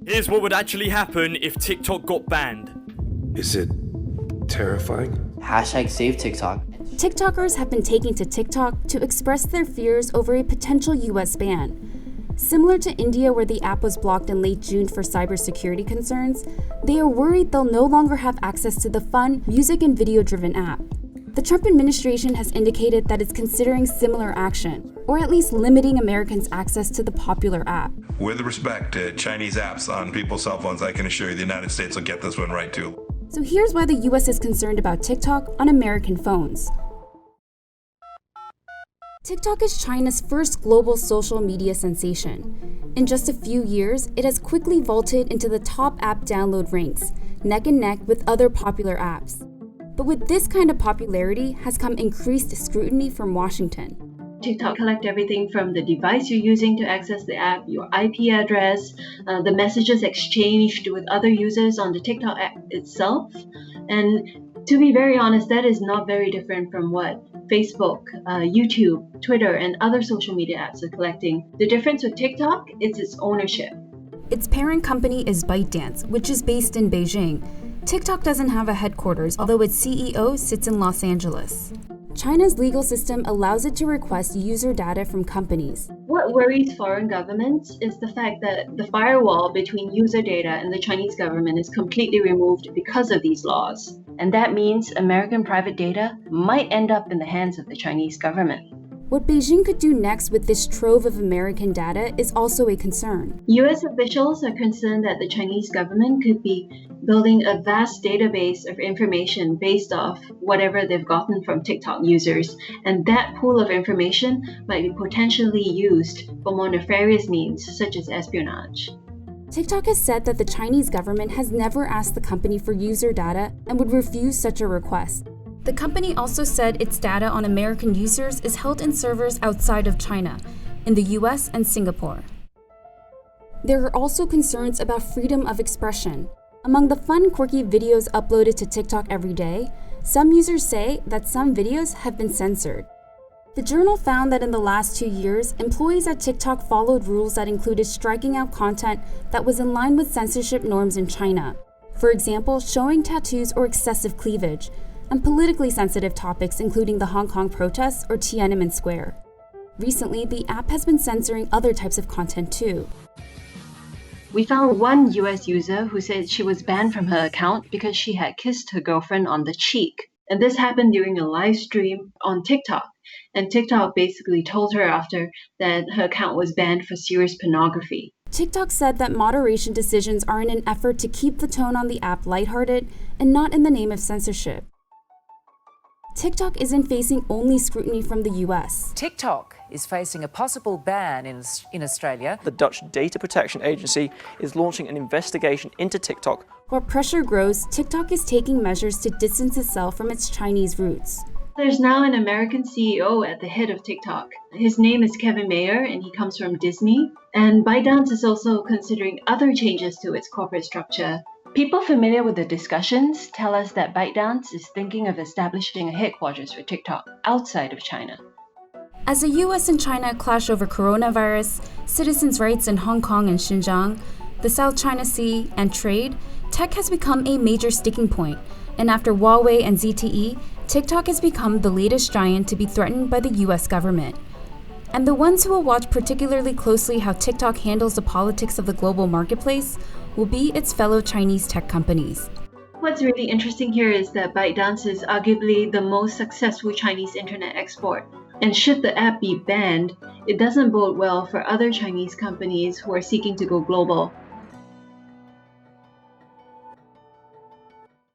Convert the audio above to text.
Here's what would actually happen if TikTok got banned. Is it terrifying? #save TikTok. TikTokers have been taking to TikTok to express their fears over a potential US ban. Similar to India, where the app was blocked in late June for cybersecurity concerns, they are worried they'll no longer have access to the fun, music and video-driven app. The Trump administration has indicated that it's considering similar action, or at least limiting Americans' access to the popular app. With respect to Chinese apps on people's cell phones, I can assure you the United States will get this one right too. So here's why the US is concerned about TikTok on American phones. TikTok is China's first global social media sensation. In just a few years, it has quickly vaulted into the top app download ranks, neck and neck with other popular apps. But with this kind of popularity has come increased scrutiny from Washington. TikTok collect everything from the device you're using to access the app, your IP address, the messages exchanged with other users on the TikTok app itself. And to be very honest, that is not very different from what Facebook, YouTube, Twitter, and other social media apps are collecting. The difference with TikTok is its ownership. Its parent company is ByteDance, which is based in Beijing. TikTok doesn't have a headquarters, although its CEO sits in Los Angeles. China's legal system allows it to request user data from companies. What worries foreign governments is the fact that the firewall between user data and the Chinese government is completely removed because of these laws. And that means American private data might end up in the hands of the Chinese government. What Beijing could do next with this trove of American data is also a concern. US officials are concerned that the Chinese government could be building a vast database of information based off whatever they've gotten from TikTok users, and that pool of information might be potentially used for more nefarious means, such as espionage. TikTok has said that the Chinese government has never asked the company for user data and would refuse such a request. The company also said its data on American users is held in servers outside of China, in the US and Singapore. There are also concerns about freedom of expression. Among the fun, quirky videos uploaded to TikTok every day, some users say that some videos have been censored. The journal found that in the last 2 years, employees at TikTok followed rules that included striking out content that was in line with censorship norms in China. For example, showing tattoos or excessive cleavage, and politically sensitive topics including the Hong Kong protests or Tiananmen Square. Recently, the app has been censoring other types of content too. We found one US user who said she was banned from her account because she had kissed her girlfriend on the cheek. And this happened during a live stream on TikTok. And TikTok basically told her after that her account was banned for serious pornography. TikTok said that moderation decisions are in an effort to keep the tone on the app lighthearted and not in the name of censorship. TikTok isn't facing only scrutiny from the US. TikTok is facing a possible ban in Australia. The Dutch Data Protection Agency is launching an investigation into TikTok. While pressure grows, TikTok is taking measures to distance itself from its Chinese roots. There's now an American CEO at the head of TikTok. His name is Kevin Mayer, and he comes from Disney. And ByteDance is also considering other changes to its corporate structure. People familiar with the discussions tell us that ByteDance is thinking of establishing a headquarters for TikTok outside of China. As the US and China clash over coronavirus, citizens' rights in Hong Kong and Xinjiang, the South China Sea, and trade, tech has become a major sticking point. And after Huawei and ZTE, TikTok has become the latest giant to be threatened by the US government. And the ones who will watch particularly closely how TikTok handles the politics of the global marketplace will be its fellow Chinese tech companies. What's really interesting here is that ByteDance is arguably the most successful Chinese internet export. And should the app be banned, it doesn't bode well for other Chinese companies who are seeking to go global.